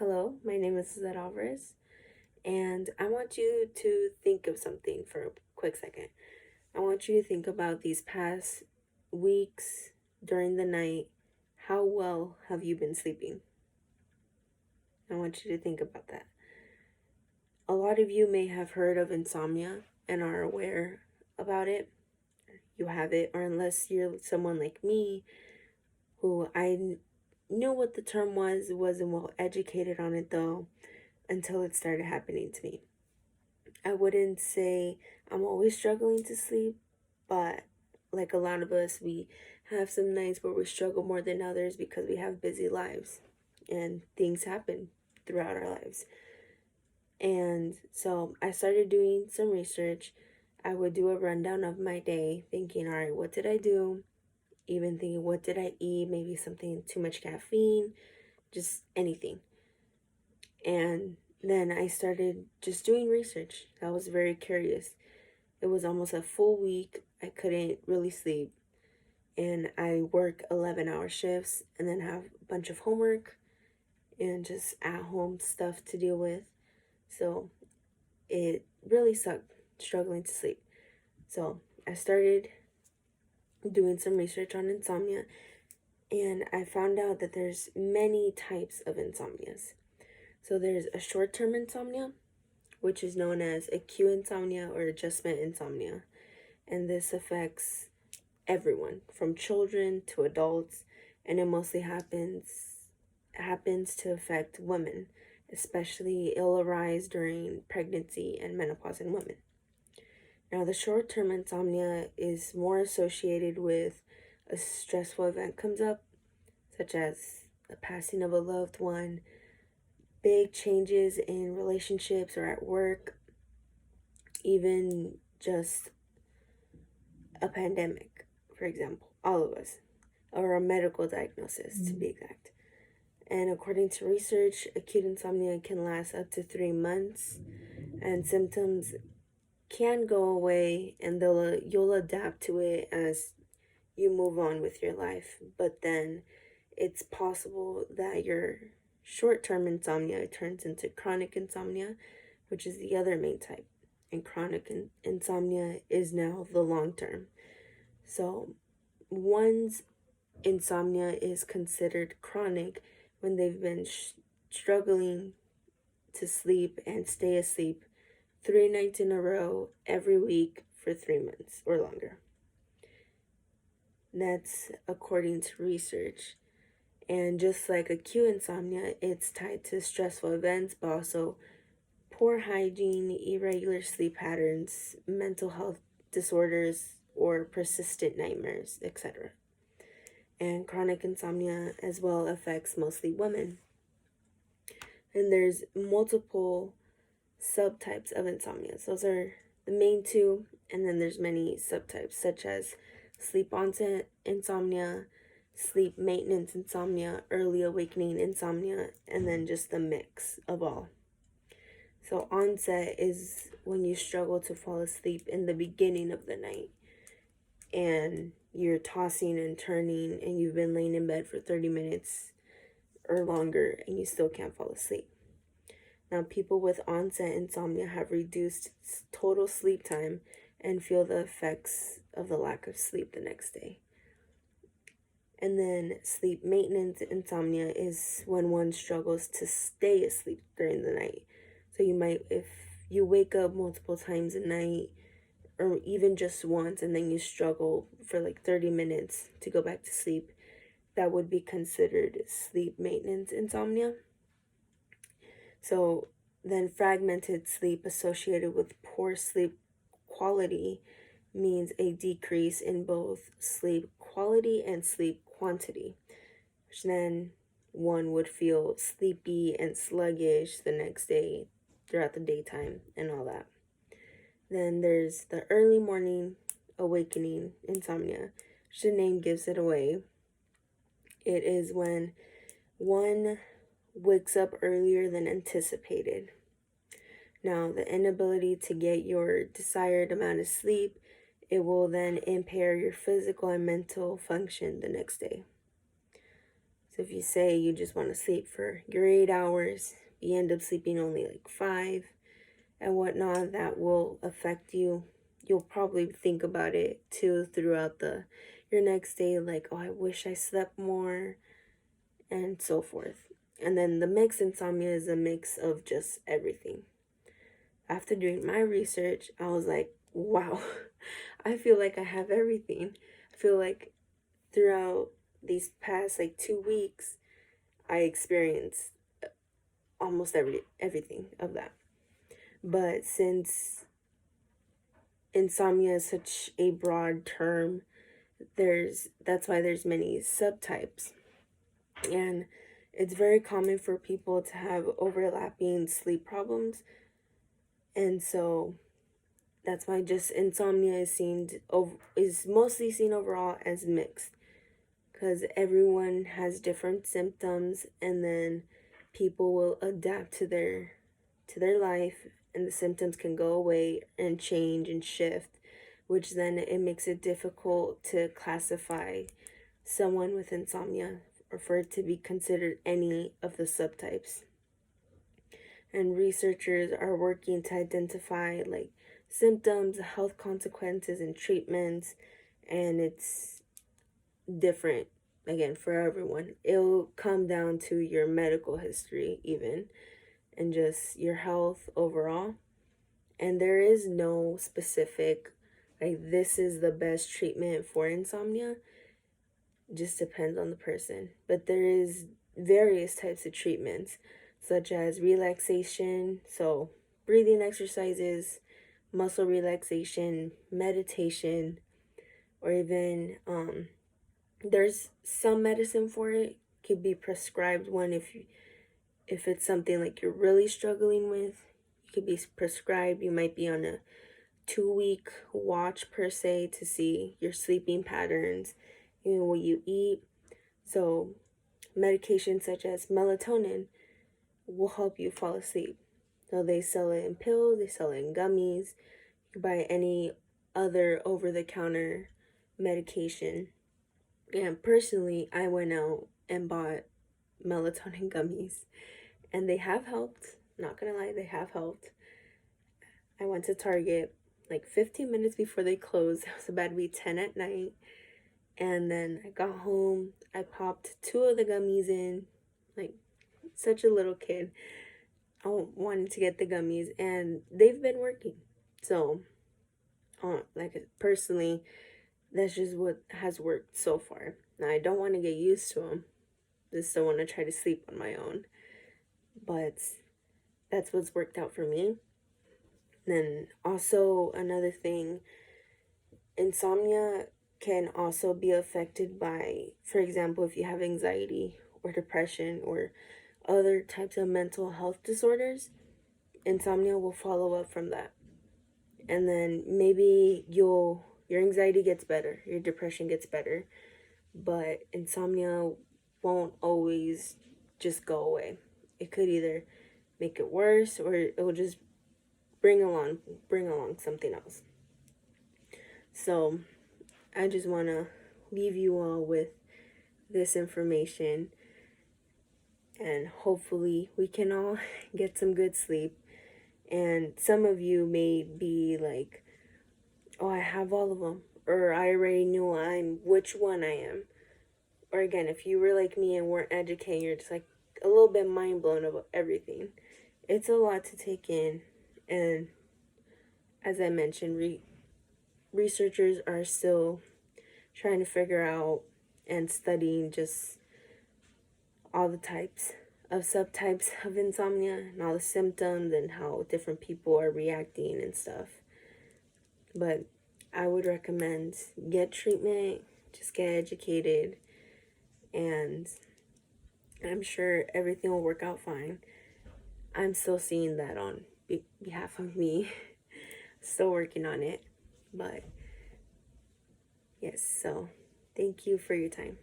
Hello, my name is Zed Alvarez, and I want you to think of something for a quick second. I want you to think about these past weeks during the night. How well have you been sleeping? I want you to think about that. A lot of you may have heard of insomnia and are aware about it. You have it, or unless you're someone like me who knew what the term was, wasn't well educated on it though until it started happening to me. I wouldn't say I'm always struggling to sleep, but like a lot of us, we have some nights where we struggle more than others because we have busy lives and things happen throughout our lives. And so I started doing some research. I would do a rundown of my day, thinking, all right, what did I do? Even thinking, what did I eat? Maybe something too much caffeine, just anything. And then I started just doing research. I was very curious. It was almost a full week. I couldn't really sleep. And I work 11-hour shifts and then have a bunch of homework and just at home stuff to deal with. So it really sucked struggling to sleep. So I started doing some research on insomnia and I found out that there's many types of insomnias. So there's a short-term insomnia, which is known as acute insomnia or adjustment insomnia. And this affects everyone from children to adults, and it mostly happens to affect women, especially it'll arise during pregnancy and menopause in women. Now the short-term insomnia is more associated with a stressful event comes up, such as the passing of a loved one, big changes in relationships or at work, even just a pandemic, for example, all of us, or a medical diagnosis to be exact. And according to research, acute insomnia can last up to 3 months, and symptoms can go away, and you'll adapt to it as you move on with your life. But then it's possible that your short-term insomnia turns into chronic insomnia, which is the other main type. And chronic insomnia is now the long term. So one's insomnia is considered chronic when they've been struggling to sleep and stay asleep 3 nights in a row every week for 3 months or longer. That's according to research. And just like acute insomnia, it's tied to stressful events, but also poor hygiene, irregular sleep patterns, mental health disorders, or persistent nightmares, etc. And chronic insomnia as well affects mostly women. And there's multiple subtypes of insomnia. Those are the main two, and then there's many subtypes such as sleep onset insomnia, sleep maintenance insomnia, early awakening insomnia, and then just the mix of all. So onset is when you struggle to fall asleep in the beginning of the night and you're tossing and turning and you've been laying in bed for 30 minutes or longer and you still can't fall asleep. Now, people with onset insomnia have reduced total sleep time and feel the effects of the lack of sleep the next day. And then sleep maintenance insomnia is when one struggles to stay asleep during the night. So you might, if you wake up multiple times a night, or even just once, and then you struggle for like 30 minutes to go back to sleep, that would be considered sleep maintenance insomnia. So then fragmented sleep associated with poor sleep quality means a decrease in both sleep quality and sleep quantity, which then one would feel sleepy and sluggish the next day throughout the daytime and all that. Then there's the early morning awakening insomnia, which the name gives it away. It is when one wakes up earlier than anticipated. Now, the inability to get your desired amount of sleep, it will then impair your physical and mental function the next day. So if you say you just want to sleep for your 8 hours, you end up sleeping only like 5 and whatnot, that will affect you. You'll probably think about it too throughout your next day, like, oh, I wish I slept more, and so forth. And then the mixed insomnia is a mix of just everything. After doing my research, I was like, wow, I feel like I have everything. I feel like throughout these past like 2 weeks, I experienced almost everything of that. But since insomnia is such a broad term, that's why there's many subtypes. And it's very common for people to have overlapping sleep problems. And so that's why just insomnia is mostly seen overall as mixed, because everyone has different symptoms, and then people will adapt to their life, and the symptoms can go away and change and shift, which then it makes it difficult to classify someone with insomnia or for it to be considered any of the subtypes. And researchers are working to identify like symptoms, health consequences, and treatments, and it's different again for everyone. It'll come down to your medical history even, and just your health overall. And there is no specific like this is the best treatment for insomnia. It just depends on the person. But there is various types of treatments, such as relaxation, so breathing exercises, muscle relaxation, meditation, or even there's some medicine for it. Could be prescribed one if it's something like you're really struggling with. You could be prescribed. You might be on a 2-week watch per se to see your sleeping patterns, what you eat. So medications such as melatonin will help you fall asleep. So they sell it in pills, they sell it in gummies. You can buy any other over-the-counter medication. And personally, I went out and bought melatonin gummies, and they have helped. Not gonna lie, they have helped. I went to Target like 15 minutes before they closed. It was about to be 10 at night. And then I got home, I popped 2 of the gummies in, like such a little kid. I wanted to get the gummies, and they've been working. So, like personally, that's just what has worked so far. Now, I don't want to get used to them. Just still want to try to sleep on my own. But that's what's worked out for me. Then also another thing, insomnia can also be affected by, for example, if you have anxiety or depression or other types of mental health disorders, insomnia will follow up from that. And then maybe your anxiety gets better, your depression gets better, but insomnia won't always just go away. It could either make it worse, or it will just bring along something else. So I just want to leave you all with this information, and hopefully we can all get some good sleep. And some of you may be like, oh, I have all of them, or I already knew which one I am. Or again, if you were like me and weren't educated, you're just like a little bit mind blown about everything. It's a lot to take in, and as I mentioned, researchers are still trying to figure out and studying just all the types of subtypes of insomnia and all the symptoms and how different people are reacting and stuff. But I would recommend get treatment, just get educated, and I'm sure everything will work out fine. I'm still seeing that on behalf of me. Still working on it. But yes, so thank you for your time.